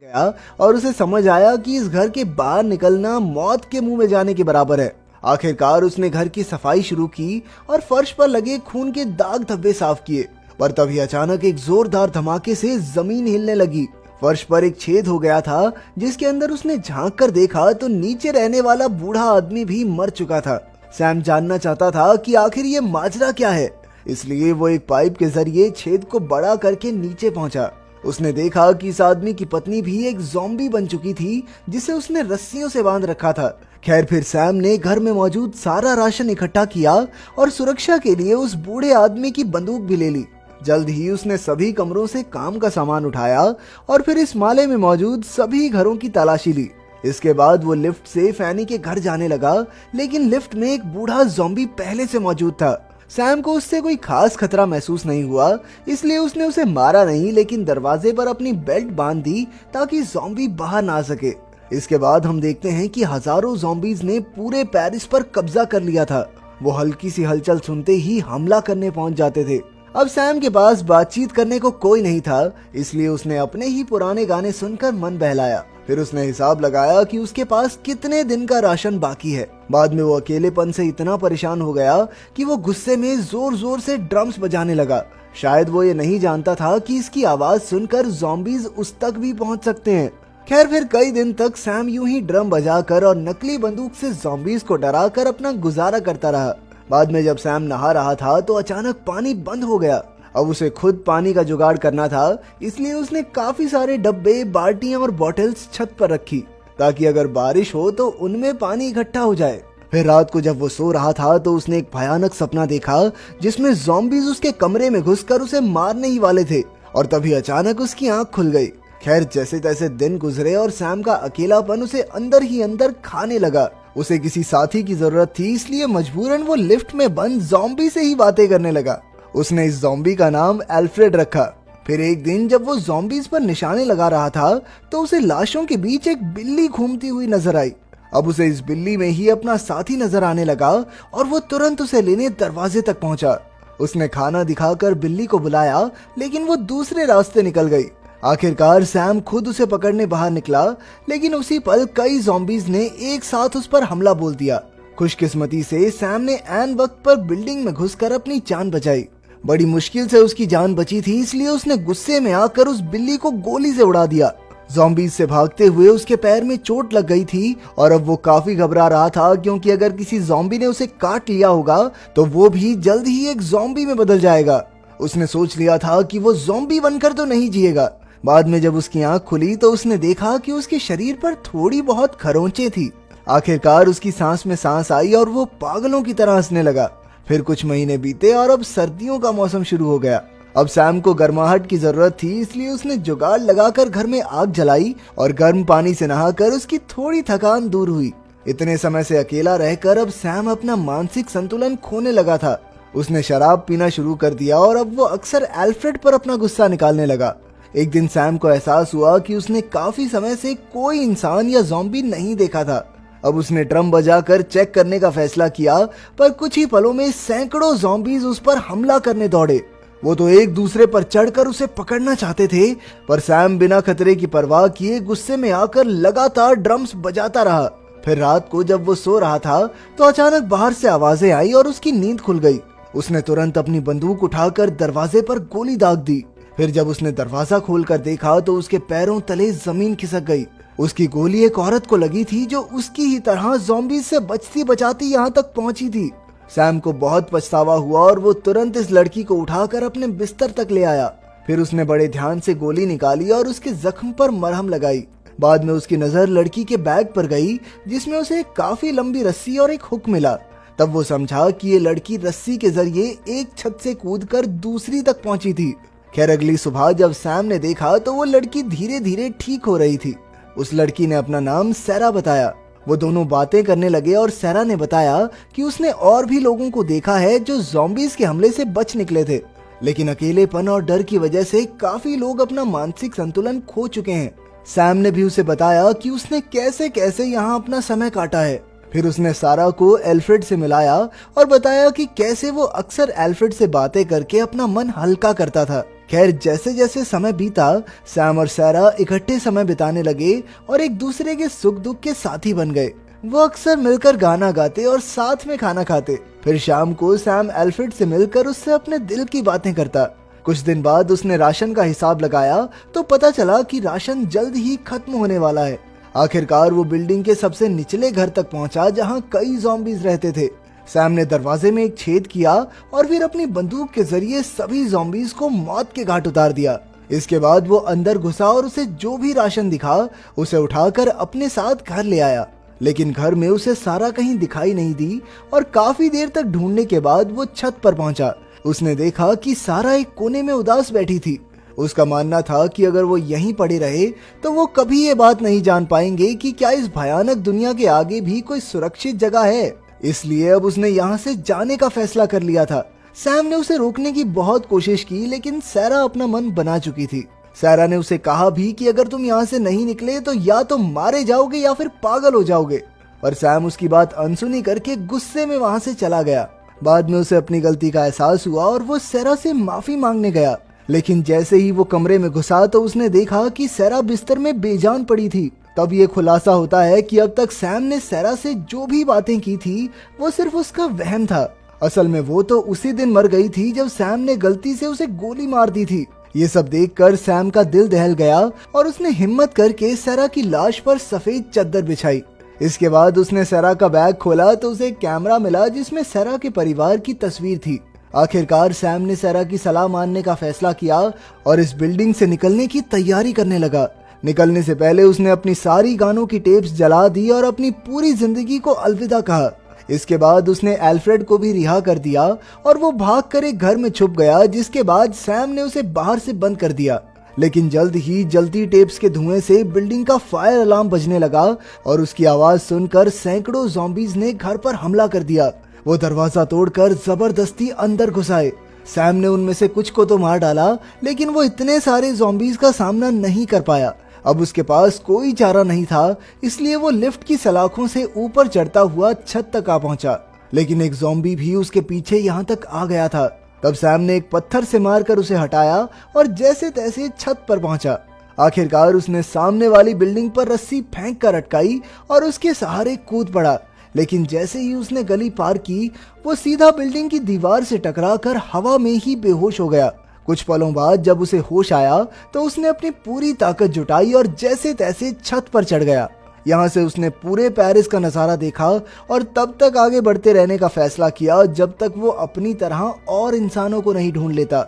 गया और उसे समझ आया कि इस घर के बाहर निकलना मौत के मुंह में जाने के बराबर है। आखिरकार उसने घर की सफाई शुरू की और फर्श पर लगे खून के दाग धब्बे साफ किए, पर तभी अचानक एक जोरदार धमाके से जमीन हिलने लगी। फर्श पर एक छेद हो गया था, जिसके अंदर उसने झांक कर देखा तो नीचे रहने वाला बूढ़ा आदमी भी मर चुका था। सैम जानना चाहता था कि आखिर ये माजरा क्या है, इसलिए वो एक पाइप के जरिए छेद को बड़ा करके नीचे पहुंचा। उसने देखा कि इस आदमी की पत्नी भी एक ज़ॉम्बी बन चुकी थी, जिसे उसने रस्सियों से बांध रखा था। खैर, फिर सैम ने घर में मौजूद सारा राशन इकट्ठा किया और सुरक्षा के लिए उस बूढ़े आदमी की बंदूक भी ले ली। जल्द ही उसने सभी कमरों से काम का सामान उठाया और फिर इस माले में मौजूद सभी घरों की तलाशी ली। इसके बाद वो लिफ्ट से फैनी के घर जाने लगा, लेकिन लिफ्ट में एक बूढ़ा ज़ॉम्बी पहले से मौजूद था। सैम को उससे कोई खास खतरा महसूस नहीं हुआ, इसलिए उसने उसे मारा नहीं, लेकिन दरवाजे पर अपनी बेल्ट बांध दी ताकि ज़ॉम्बी बाहर ना आ सके। इसके बाद हम देखते हैं कि हजारों ज़ॉम्बीज ने पूरे पेरिस पर कब्जा कर लिया था। वो हल्की सी हलचल सुनते ही हमला करने पहुंच जाते थे। अब सैम के पास बातचीत करने को कोई नहीं था, इसलिए उसने अपने ही पुराने गाने सुनकर मन बहलाया। फिर उसने हिसाब लगाया कि उसके पास कितने दिन का राशन बाकी है। बाद में वो अकेलेपन से इतना परेशान हो गया कि वो गुस्से में जोर जोर से ड्रम्स बजाने लगा। शायद वो ये नहीं जानता था कि इसकी आवाज सुनकर ज़ॉम्बीज उस तक भी पहुंच सकते हैं। खैर, फिर कई दिन तक सैम यूं ही ड्रम बजाकर और नकली बंदूक से ज़ॉम्बीज को डराकर अपना गुजारा करता रहा। बाद में जब सैम नहा रहा था तो अचानक पानी बंद हो गया। अब उसे खुद पानी का जुगाड़ करना था, इसलिए उसने काफी सारे डब्बे, बाल्टियां और बॉटल्स छत पर रखी ताकि अगर बारिश हो तो उनमें पानी इकट्ठा हो जाए। फिर रात को जब वो सो रहा था तो उसने एक भयानक सपना देखा, जिसमें ज़ॉम्बीज उसके कमरे में घुसकर उसे मारने ही वाले थे, और तभी अचानक उसकी आंख खुल गई। खैर, जैसे तैसे दिन गुजरे और सैम का अकेलापन उसे अंदर ही अंदर खाने लगा। उसे किसी साथी की जरूरत थी, इसलिए मजबूरन वो लिफ्ट में बंद ज़ॉम्बी से ही बातें करने लगा। उसने इस ज़ॉम्बी का नाम एल्फ्रेड रखा। फिर एक दिन जब वो ज़ॉम्बीज पर निशाने लगा रहा था तो उसे लाशों के बीच एक बिल्ली घूमती हुई नजर आई। अब उसे इस बिल्ली में ही अपना साथी नजर आने लगा और वो तुरंत उसे लेने दरवाजे तक पहुंचा। उसने खाना दिखाकर बिल्ली को बुलाया, लेकिन वो दूसरे रास्ते निकल गई। आखिरकार सैम खुद उसे पकड़ने बाहर निकला, लेकिन उसी पल कई ज़ॉम्बीज ने एक साथ उस पर हमला बोल दिया। खुशकिस्मती से सैम ने ऐन वक्त पर बिल्डिंग में घुसकर अपनी जान बचाई। बड़ी मुश्किल से उसकी जान बची थी, इसलिए उसने गुस्से में आकर उस बिल्ली को गोली से उड़ा दिया। ज़ॉम्बीज से भागते हुए उसके पैर में चोट लग गई थी और अब वो काफी घबरा रहा था, क्योंकि अगर किसी ज़ॉम्बी ने उसे काट लिया होगा तो वो भी जल्द ही एक ज़ॉम्बी में बदल जाएगा। उसने सोच लिया था कि वो ज़ॉम्बी बनकर तो नहीं जिएगा। बाद में जब उसकी आंख खुली तो उसने देखा कि उसके शरीर पर थोड़ी बहुत खरोंचें थी। आखिरकार उसकी सांस में सांस आई और वो पागलों की तरह हंसने लगा। फिर कुछ महीने बीते और अब सर्दियों का मौसम शुरू हो गया। अब सैम को गर्माहट की जरूरत थी, इसलिए उसने जुगाड़ लगाकर घर में आग जलाई और गर्म पानी से नहाकर उसकी थोड़ी थकान दूर हुई। इतने समय से अकेला रहकर अब सैम अपना मानसिक संतुलन खोने लगा था। उसने शराब पीना शुरू कर दिया और अब वो अक्सर एल्फ्रेड पर अपना गुस्सा निकालने लगा। एक दिन सैम को एहसास हुआ कि उसने काफी समय से कोई इंसान या ज़ॉम्बी नहीं देखा था। अब उसने ड्रम बजाकर चेक करने का फैसला किया, पर कुछ ही पलों में सैकड़ों ज़ॉम्बीज उस पर हमला करने दौड़े। वो तो एक दूसरे पर चढ़कर उसे पकड़ना चाहते थे, पर सैम बिना खतरे की परवाह किए गुस्से में आकर लगातार ड्रम्स बजाता रहा। फिर रात को जब वो सो रहा था तो अचानक बाहर से आवाजें आई और उसकी नींद खुल गई। उसने तुरंत अपनी बंदूक उठाकर दरवाजे पर गोली दाग दी। फिर जब उसने दरवाजा खोलकर देखा तो उसके पैरों तले जमीन खिसक गई। उसकी गोली एक औरत को लगी थी, जो उसकी ही तरह ज़ॉम्बीज से बचती बचाती यहाँ तक पहुंची थी। सैम को बहुत पछतावा हुआ और वो तुरंत इस लड़की को उठाकर अपने बिस्तर तक ले आया। फिर उसने बड़े ध्यान से गोली निकाली और उसके जख्म पर मरहम लगाई। बाद में उसकी नजर लड़की के बैग पर गई, जिसमें उसे एक काफी लंबी रस्सी और एक हुक मिला। तब वो समझा कि ये लड़की रस्सी के जरिए एक छत से कूदकर दूसरी तक पहुंची थी। खैर, अगली सुबह जब सैम ने देखा तो वो लड़की धीरे धीरे ठीक हो रही थी। उस लड़की ने अपना नाम सैरा बताया। वो दोनों बातें करने लगे और सैरा ने बताया कि उसने और भी लोगों को देखा है जो ज़ॉम्बीज के हमले से बच निकले थे, लेकिन अकेलेपन और डर की वजह से काफी लोग अपना मानसिक संतुलन खो चुके हैं। सैम ने भी उसे बताया कि उसने कैसे कैसे यहाँ अपना समय काटा है। फिर उसने सारा को एल्फ्रेड से मिलाया और बताया कि कैसे वो अक्सर एल्फ्रेड से बातें करके अपना मन हल्का करता था। खैर जैसे जैसे समय बीता, सैम और सारा इकट्ठे समय बिताने लगे और एक दूसरे के सुख दुख के साथी बन गए। वो अक्सर मिलकर गाना गाते और साथ में खाना खाते। फिर शाम को सैम एल्फ्रेड से मिलकर उससे अपने दिल की बातें करता। कुछ दिन बाद उसने राशन का हिसाब लगाया तो पता चला कि राशन जल्द ही खत्म होने वाला है। आखिरकार वो बिल्डिंग के सबसे निचले घर तक पहुंचा जहां कई ज़ॉम्बीज रहते थे। सैम ने दरवाजे में एक छेद किया और फिर अपनी बंदूक के जरिए सभी ज़ॉम्बीज को मौत के घाट उतार दिया। इसके बाद वो अंदर घुसा और उसे जो भी राशन दिखा उसे उठाकर अपने साथ घर ले आया। लेकिन घर में उसे सारा कहीं दिखाई नहीं दी और काफी देर तक ढूंढने के बाद वो छत पर पहुंचा। उसने देखा कि सारा एक कोने में उदास बैठी थी। उसका मानना था कि अगर वो यहीं पड़े रहे तो वो कभी ये बात नहीं जान पाएंगे कि क्या इस भयानक दुनिया के आगे भी कोई सुरक्षित जगह है। इसलिए अब उसने यहाँ से जाने का फैसला कर लिया था। सैम ने उसे रोकने की बहुत कोशिश की, लेकिन सारा अपना मन बना चुकी थी। सारा ने उसे कहा भी कि अगर तुम यहाँ से नहीं निकले तो या तो मारे जाओगे या फिर पागल हो जाओगे। पर सैम उसकी बात अनसुनी करके गुस्से में वहाँ से चला गया। बाद में उसे अपनी गलती का एहसास हुआ और वो सारा से माफी मांगने गया। लेकिन जैसे ही वो कमरे में घुसा तो उसने देखा कि सारा बिस्तर में बेजान पड़ी थी। तब ये खुलासा होता है कि अब तक सैम ने सारा से जो भी बातें की थी वो सिर्फ उसका वहम था। असल में वो तो उसी दिन मर गई थी जब सैम ने गलती से उसे गोली मार दी थी। ये सब देखकर सैम का दिल दहल गया और उसने हिम्मत करके सारा की लाश पर सफेद चादर बिछाई। इसके बाद उसने सारा का बैग खोला तो उसे एक कैमरा मिला जिसमें सारा के परिवार की तस्वीर थी। आखिरकार सैम ने सारा की सलाह मानने का फैसला किया और इस बिल्डिंग से निकलने की तैयारी करने लगा। निकलने से पहले उसने अपनी सारी गानों की टेप्स जला दी और अपनी पूरी जिंदगी को अलविदा कहा। इसके बाद उसने एल्फ्रेड को भी रिहा कर दिया और वो भागकर एक घर में छुप गया, जिसके बाद सैम ने उसे बाहर से बंद कर दिया। लेकिन जल्द ही जलती टेप्स के धुएं से बिल्डिंग का फायर अलार्म बजने लगा और उसकी आवाज सुनकर सैकड़ों ज़ॉम्बीज ने घर पर हमला कर दिया। वो दरवाजा तोड़कर जबरदस्ती अंदर घुस आए। सैम ने उनमें से कुछ को तो मार डाला, लेकिन वो इतने सारे ज़ॉम्बीज का सामना नहीं कर पाया। अब उसके पास कोई चारा नहीं था, इसलिए वो लिफ्ट की सलाखों से ऊपर चढ़ता हुआ छत तक आ पहुंचा। लेकिन एक ज़ॉम्बी भी उसके पीछे यहाँ तक आ गया था। तब सैम ने एक पत्थर से मारकर उसे हटाया और जैसे तैसे छत पर पहुंचा। आखिरकार उसने सामने वाली बिल्डिंग पर रस्सी फेंक कर अटकाई और उसके सहारे कूद पड़ा। लेकिन जैसे ही उसने गली पार की, वो सीधा बिल्डिंग की दीवार से टकराकर हवा में ही बेहोश हो गया। कुछ पलों बाद जब उसे होश आया तो उसने अपनी पूरी ताकत जुटाई और जैसे तैसे छत पर चढ़ गया। यहाँ से उसने पूरे पेरिस का नज़ारा देखा और तब तक आगे बढ़ते रहने का फैसला किया जब तक वो अपनी तरह और इंसानों को नहीं ढूंढ लेता।